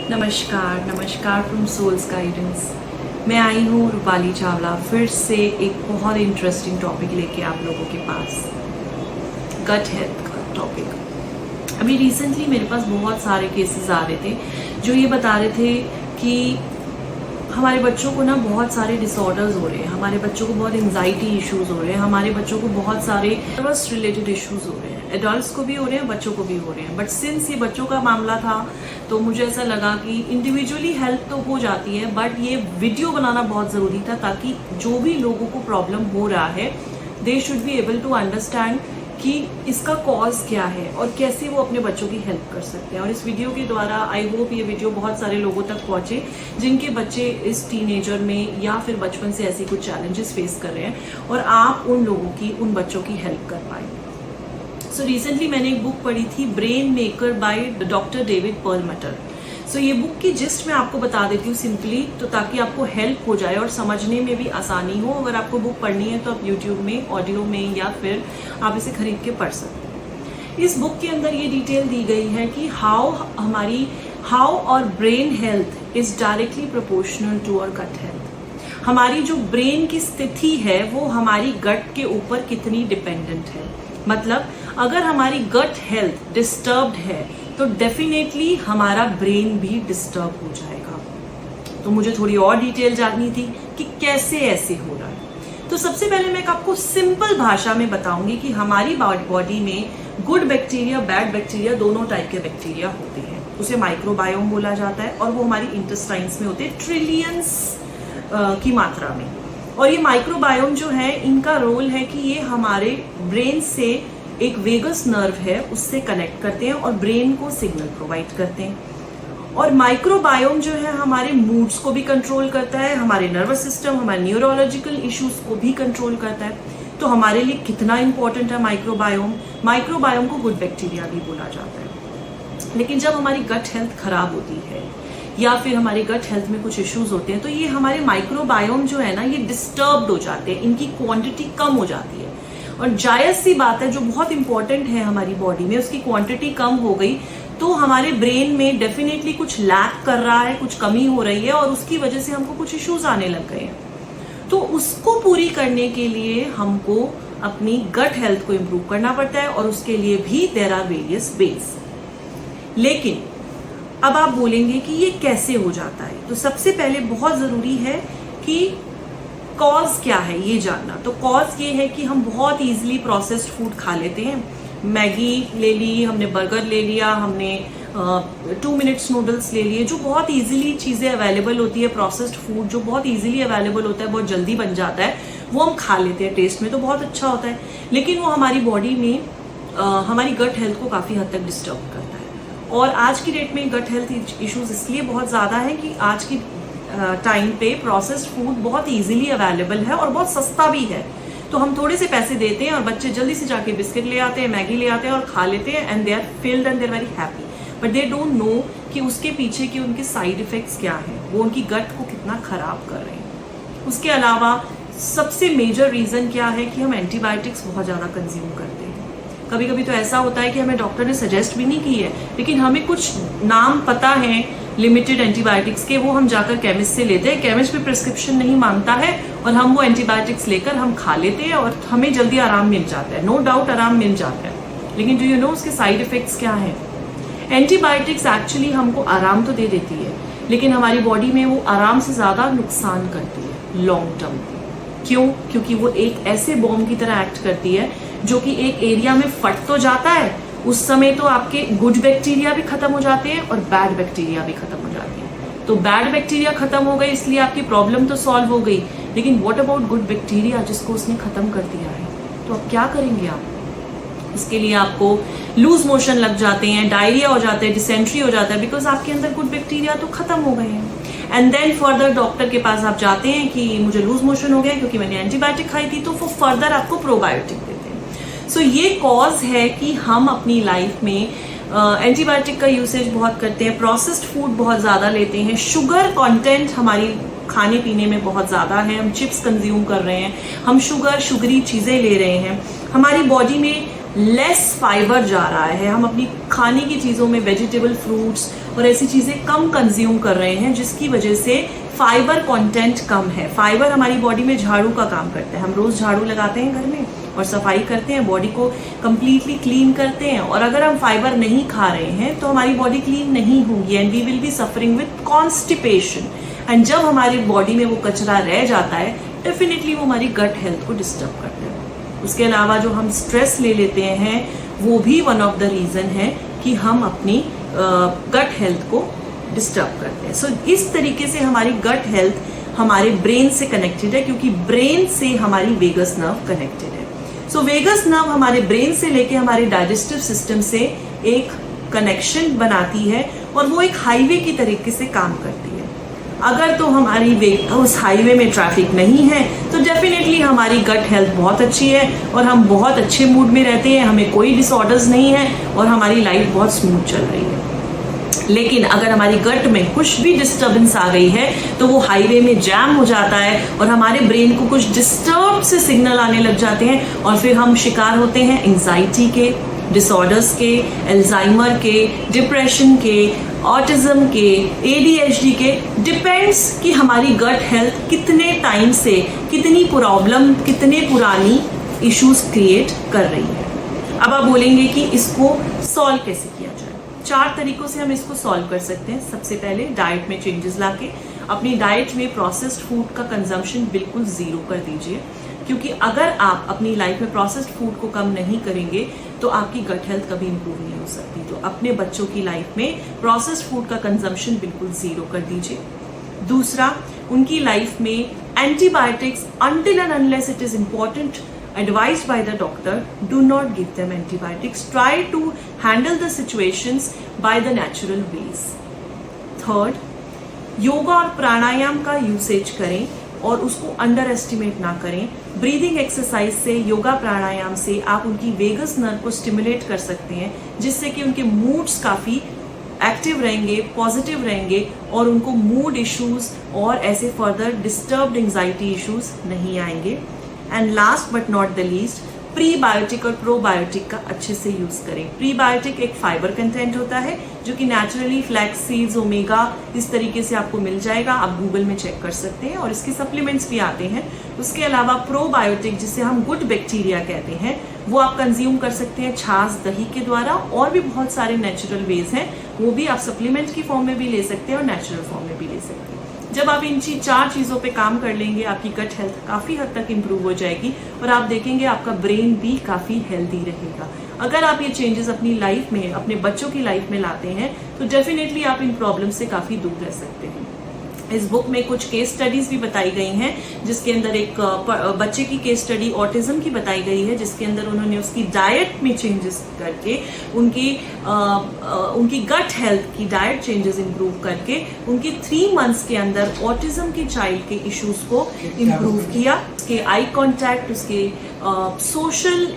नमस्कार नमस्कार from souls guidance. मैं आई हूँ रूपाली चावला फिर से एक बहुत इंटरेस्टिंग टॉपिक लेके आप लोगों के पास, गट हेल्थ का टॉपिक। अभी रिसेंटली मेरे पास बहुत सारे केसेस आ रहे थे जो ये बता रहे थे कि हमारे बच्चों को ना बहुत सारे डिसऑर्डर्स हो रहे हैं, हमारे बच्चों को बहुत एंजाइटी इश्यूज हो रहे हैं, हमारे बच्चों को बहुत सारे नर्वस रिलेटेड इश्यूज हो रहे हैं। एडल्ट्स को भी हो रहे हैं, बच्चों को भी हो रहे हैं। बट सिंस ये बच्चों का मामला था तो मुझे ऐसा लगा कि इंडिविजुअली हेल्प तो हो जाती है, बट ये वीडियो बनाना बहुत ज़रूरी था ताकि जो भी लोगों को प्रॉब्लम हो रहा है they should be able to understand कि इसका कॉज क्या है और कैसे वो अपने बच्चों की हेल्प कर सकते हैं। और इस वीडियो के द्वारा आई होप ये वीडियो बहुत सारे लोगों तक पहुंचे जिनके बच्चे इस टीनेजर में या फिर बचपन से ऐसी कुछ चैलेंजेस फेस कर रहे हैं और आप उन लोगों की, उन बच्चों की हेल्प कर पाए। सो रिसेंटली मैंने एक बुक पढ़ी थी, brain maker by doctor David Perlmutter. So ये बुक की जिस्ट मैं आपको बता देती हूँ सिंपली, तो ताकि आपको हेल्प हो जाए और समझने में भी आसानी हो। अगर आपको बुक पढ़नी है तो आप यूट्यूब में, ऑडियो में या फिर आप इसे खरीद के पढ़ सकते हैं। इस बुक के अंदर ये डिटेल दी गई है कि हाउ और brain health is directly proportional to our gut health. हमारी जो ब्रेन की स्थिति है वो हमारी गट के ऊपर कितनी डिपेंडेंट है। मतलब अगर हमारी गट हेल्थ डिस्टर्ब्ड है तो डेफिनेटली हमारा ब्रेन भी डिस्टर्ब हो जाएगा। तो मुझे थोड़ी और डिटेल जाननी थी कि कैसे ऐसे हो रहा है। तो सबसे पहले मैं आपको सिंपल भाषा में बताऊंगी कि हमारी बॉडी में गुड बैक्टीरिया, बैड बैक्टीरिया, दोनों टाइप के बैक्टीरिया होते हैं। उसे माइक्रोबायोम बोला जाता है और वो हमारी इंटेस्टाइन्स में होते हैं ट्रिलियंस की मात्रा में। और ये माइक्रोबायोम जो है, इनका रोल है कि ये हमारे ब्रेन से एक वेगस नर्व है उससे कनेक्ट करते हैं और ब्रेन को सिग्नल प्रोवाइड करते हैं। और माइक्रोबायोम जो है हमारे मूड्स को भी कंट्रोल करता है, हमारे नर्वस सिस्टम, हमारे न्यूरोलॉजिकल इश्यूज को भी कंट्रोल करता है। तो हमारे लिए कितना इंपॉर्टेंट है माइक्रोबायोम। माइक्रोबायोम को गुड बैक्टीरिया भी बोला जाता है। लेकिन जब हमारी गट हेल्थ खराब होती है या फिर हमारी गट हेल्थ में कुछ इश्यूज होते हैं तो ये हमारे माइक्रोबायोम जो है ना, ये डिस्टर्ब्ड हो जाते हैं, इनकी क्वांटिटी कम हो जाती है। और जायज सी बात है, जो बहुत इंपॉर्टेंट है हमारी बॉडी में, उसकी क्वांटिटी कम हो गई तो हमारे ब्रेन में डेफिनेटली कुछ लैक कर रहा है, कुछ कमी हो रही है और उसकी वजह से हमको कुछ इश्यूज आने लग गए हैं। तो उसको पूरी करने के लिए हमको अपनी गट हेल्थ को इम्प्रूव करना पड़ता है और उसके लिए भी देयर आर वेरियस वेज। लेकिन अब आप बोलेंगे कि ये कैसे हो जाता है। तो सबसे पहले बहुत जरूरी है कि कॉज क्या है ये जानना। तो कॉज ये है कि हम बहुत इजीली प्रोसेस्ड फूड खा लेते हैं। मैगी ले ली हमने, बर्गर ले लिया हमने, 2 मिनट्स नूडल्स ले लिए, जो बहुत इजीली चीज़ें अवेलेबल होती है। प्रोसेस्ड फूड जो बहुत इजीली अवेलेबल होता है, बहुत जल्दी बन जाता है, वो हम खा लेते हैं। टेस्ट में तो बहुत अच्छा होता है, लेकिन वो हमारी बॉडी में हमारी गट हेल्थ को काफ़ी हद तक डिस्टर्ब करता है। और आज की डेट में गट हेल्थ इश्यूज इसलिए बहुत ज़्यादा है कि आज की टाइम पे प्रोसेस्ड फूड बहुत इजीली अवेलेबल है और बहुत सस्ता भी है। तो हम थोड़े से पैसे देते हैं और बच्चे जल्दी से जाके बिस्किट ले आते हैं, मैगी ले आते हैं और खा लेते हैं, and they are filled and they are very happy. But they don't know कि उसके पीछे के उनके साइड इफेक्ट्स क्या हैं, वो उनकी गट को कितना खराब कर रहे हैं। उसके अलावा सबसे मेजर रीजन क्या है कि हम एंटीबायोटिक्स बहुत ज़्यादा कंज्यूम करते हैं। कभी कभी तो ऐसा होता है कि हमें डॉक्टर ने सजेस्ट भी नहीं की है, लेकिन हमें कुछ नाम पता है लिमिटेड एंटीबायोटिक्स के, वो हम जाकर केमिस्ट से लेते हैं। केमिस्ट भी प्रिस्क्रिप्शन नहीं मांगता है और हम वो एंटीबायोटिक्स लेकर हम खा लेते हैं और हमें जल्दी आराम मिल जाता है। नो डाउट आराम मिल जाता है, लेकिन डू यू नो उसके साइड इफेक्ट्स क्या हैं। एंटीबायोटिक्स एक्चुअली हमको आराम तो दे देती है, लेकिन हमारी बॉडी में वो आराम से ज़्यादा नुकसान करती है लॉन्ग टर्म। क्यों? क्योंकि वो एक ऐसे बॉम्ब की तरह एक्ट करती है जो कि एक एरिया में फट तो जाता है, उस समय तो आपके गुड बैक्टीरिया भी खत्म हो जाते हैं और बैड बैक्टीरिया भी खत्म हो जाती है। तो बैड बैक्टीरिया खत्म हो गए इसलिए आपकी प्रॉब्लम तो सॉल्व हो गई, लेकिन व्हाट अबाउट गुड बैक्टीरिया जिसको उसने खत्म कर दिया है? तो अब क्या करेंगे आप? इसके लिए आपको लूज मोशन लग जाते हैं, डायरिया हो जाता है, डिसेंट्री हो जाता है, बिकॉज आपके अंदर गुड बैक्टीरिया तो खत्म हो गए हैं। एंड देन फर्दर डॉक्टर के पास आप जाते हैं कि मुझे लूज मोशन हो गया क्योंकि मैंने एंटीबायोटिक खाई थी, तो वो फर्दर आपको प्रोबायोटिक देते हैं। सो ये कॉज है कि हम अपनी लाइफ में एंटीबायोटिक का यूसेज बहुत करते हैं, प्रोसेस्ड फूड बहुत ज़्यादा लेते हैं, शुगर कंटेंट हमारी खाने पीने में बहुत ज़्यादा है, हम चिप्स कंज्यूम कर रहे हैं, हम शुगरी चीज़ें ले रहे हैं, हमारी बॉडी में लेस फाइबर जा रहा है, हम अपनी खाने की चीज़ों में वेजिटेबल, फ्रूट्स और ऐसी चीज़ें कम कंज्यूम कर रहे हैं, जिसकी वजह से फाइबर कंटेंट कम है। फाइबर हमारी बॉडी में झाड़ू का काम करता है। हम रोज झाड़ू लगाते हैं घर में और सफाई करते हैं, बॉडी को कंप्लीटली क्लीन करते हैं, और अगर हम फाइबर नहीं खा रहे हैं तो हमारी बॉडी क्लीन नहीं होगी and we will be suffering with constipation. And जब हमारी बॉडी में वो कचरा रह जाता है, डेफिनेटली वो हमारी गट हेल्थ को डिस्टर्ब करता है। उसके अलावा जो हम स्ट्रेस ले लेते हैं वो भी वन ऑफ द रीजन है कि हम अपनी गट हेल्थ को डिस्टर्ब करते हैं। सो इस तरीके से हमारी गट हेल्थ हमारे ब्रेन से कनेक्टेड है, क्योंकि ब्रेन से हमारी वेगस नर्व कनेक्टेड है। सो वेगस नर्व हमारे ब्रेन से लेके हमारे डाइजेस्टिव सिस्टम से एक कनेक्शन बनाती है और वो एक हाईवे की तरीके से काम करती है। अगर तो हमारी उस हाईवे में ट्रैफिक नहीं है तो डेफिनेटली हमारी गट हेल्थ बहुत अच्छी है और हम बहुत अच्छे मूड में रहते हैं, हमें कोई डिसऑर्डर्स नहीं है और हमारी लाइफ बहुत स्मूथ चल रही है। लेकिन अगर हमारी गट में कुछ भी डिस्टर्बेंस आ गई है तो वो हाईवे में जैम हो जाता है और हमारे ब्रेन को कुछ डिस्टर्ब से सिग्नल आने लग जाते हैं और फिर हम शिकार होते हैं एंजाइटी के, डिसऑर्डर्स के, अल्जाइमर के, डिप्रेशन के, ऑटिज्म के, ADHD के। डिपेंड्स कि हमारी गट हेल्थ कितने टाइम से कितनी प्रॉब्लम, कितने पुरानी इश्यूज क्रिएट कर रही है। अब आप बोलेंगे कि इसको सॉल्व कैसे किया जाए। 4 तरीकों से हम इसको सॉल्व कर सकते हैं। सबसे पहले डाइट में चेंजेस लाके अपनी डाइट में प्रोसेस्ड फूड का कंजम्पशन बिल्कुल जीरो कर दीजिए, क्योंकि अगर आप अपनी लाइफ में प्रोसेस्ड फूड को कम नहीं करेंगे तो आपकी गट हेल्थ कभी इंप्रूव नहीं हो सकती। तो अपने बच्चों की लाइफ में प्रोसेस्ड फूड का कंजम्पशन बिल्कुल जीरो कर दीजिए। दूसरा, उनकी लाइफ में antibiotics until and unless it is important advised by the doctor, do not give them antibiotics. Try to handle the situations by the natural ways. Third, yoga और प्राणायाम का usage करें और उसको अंडर एस्टिमेट ना करें। ब्रीदिंग एक्सरसाइज से, योगा प्राणायाम से आप उनकी वेगस नर्व को स्टिमुलेट कर सकते हैं, जिससे कि उनके मूड्स काफ़ी एक्टिव रहेंगे, पॉजिटिव रहेंगे और उनको मूड इश्यूज और ऐसे फर्दर डिस्टर्ब्ड एंजाइटी इश्यूज नहीं आएंगे। And last but not the least, prebiotic और प्रोबायोटिक का अच्छे से यूज करें। प्रीबायोटिक एक फाइबर कंटेंट होता है जो कि नेचुरली फ्लैक्स सीड्स, ओमेगा, इस तरीके से आपको मिल जाएगा, आप गूगल में चेक कर सकते हैं और इसके सप्लीमेंट्स भी आते हैं। उसके अलावा प्रोबायोटिक, जिसे हम गुड बैक्टीरिया कहते हैं, वो आप कंज्यूम कर सकते हैं छाछ, दही के द्वारा, और भी बहुत सारे नेचुरल वेज हैं, वो भी आप सप्लीमेंट की फॉर्म में भी ले सकते हैं और नेचुरल फॉर्म में भी ले सकते हैं। जब आप इन 4 चीज़ों पे काम कर लेंगे, आपकी गट हेल्थ काफ़ी हद तक इंप्रूव हो जाएगी और आप देखेंगे आपका ब्रेन भी काफ़ी हेल्दी रहेगा। अगर आप ये चेंजेस अपनी लाइफ में, अपने बच्चों की लाइफ में लाते हैं तो डेफिनेटली आप इन प्रॉब्लम से काफ़ी दूर रह सकते हैं। इस बुक में कुछ केस स्टडीज भी बताई गई हैं, जिसके अंदर एक बच्चे की केस स्टडी ऑटिज्म की बताई गई है, जिसके अंदर उन्होंने उसकी डाइट में चेंजेस करके उनकी गट हेल्थ की डाइट चेंजेस इंप्रूव करके उनकी 3 मंथ्स के अंदर ऑटिज्म के चाइल्ड के इश्यूज को इंप्रूव किया। उसके आई कॉन्टैक्ट, उसके सोशल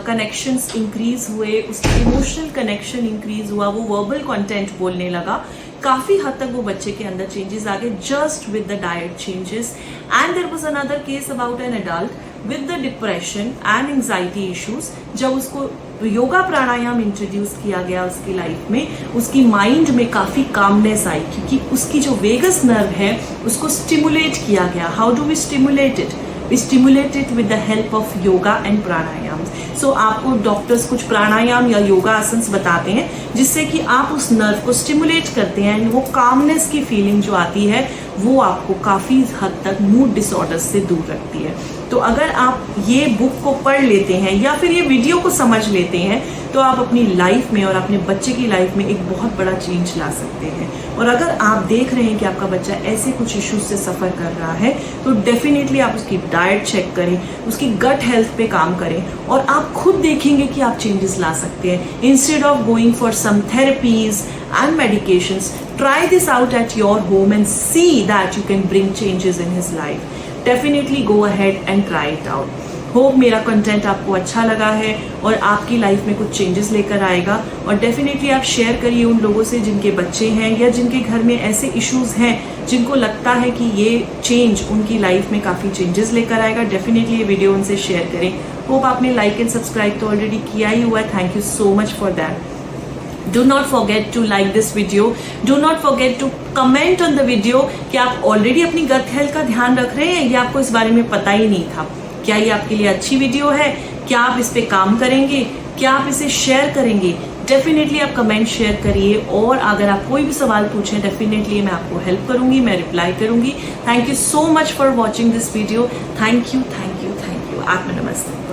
कनेक्शंस इंक्रीज हुए, उसके इमोशनल कनेक्शन इंक्रीज हुआ, वो वर्बल कंटेंट बोलने लगा। काफी हद तक वो बच्चे के अंदर चेंजेस आ गए just with the diet changes. And there was another case about an adult with the depression and anxiety issues. जब उसको योगा प्राणायाम इंट्रोड्यूस किया गया उसकी लाइफ में, उसकी माइंड में काफी कामनेस आई, क्योंकि उसकी जो वेगस नर्व है उसको स्टिमुलेट किया गया। How do we stimulate it? We stimulate it with the help of yoga and pranayam. So आपको डॉक्टर्स कुछ प्राणायाम या योगा आसन्स बताते हैं जिससे कि आप उस नर्व को स्टिमुलेट करते हैं एंड वो कामनेस की फीलिंग जो आती है वो आपको काफ़ी हद तक मूड डिसऑर्डर्स से दूर रखती है। तो अगर आप ये बुक को पढ़ लेते हैं या फिर ये वीडियो को समझ लेते हैं तो आप अपनी लाइफ में और अपने बच्चे की लाइफ में एक बहुत बड़ा चेंज ला सकते हैं। और अगर आप देख रहे हैं कि आपका बच्चा ऐसे कुछ इश्यूज से सफ़र कर रहा है तो डेफिनेटली आप उसकी डाइट चेक करें, उसकी गट हेल्थ पे काम करें और आप खुद देखेंगे कि आप चेंजेस ला सकते हैं। Instead of going for some therapies and medications, try this out at your home and see that you can bring changes in his life. Definitely go ahead and try it out. Hope मेरा content आपको अच्छा लगा है और आपकी life में कुछ changes लेकर आएगा। और डेफिनेटली आप शेयर करिए उन लोगों से जिनके बच्चे हैं या जिनके घर में ऐसे इश्यूज हैं जिनको लगता है कि ये चेंज उनकी लाइफ में काफ़ी चेंजेस लेकर आएगा। डेफिनेटली ये वीडियो उनसे शेयर करें होप आपने लाइक एंड सब्सक्राइब तो ऑलरेडी किया ही हुआ है, thank you so much for that. Do not forget to like this video. Do not forget to comment on the video कि आप ऑलरेडी अपनी गट हेल्थ का ध्यान रख रहे हैं या आपको इस बारे में पता ही नहीं था। क्या ये आपके लिए अच्छी वीडियो है? क्या आप इस पे काम करेंगे? क्या आप इसे शेयर करेंगे? डेफिनेटली आप कमेंट शेयर करिए, और अगर आप कोई भी सवाल पूछें डेफिनेटली मैं आपको हेल्प करूंगी, मैं रिप्लाई करूंगी। Thank you so much for watching this video. Thank you, thank you, thank you. आत्मा नमस्ते।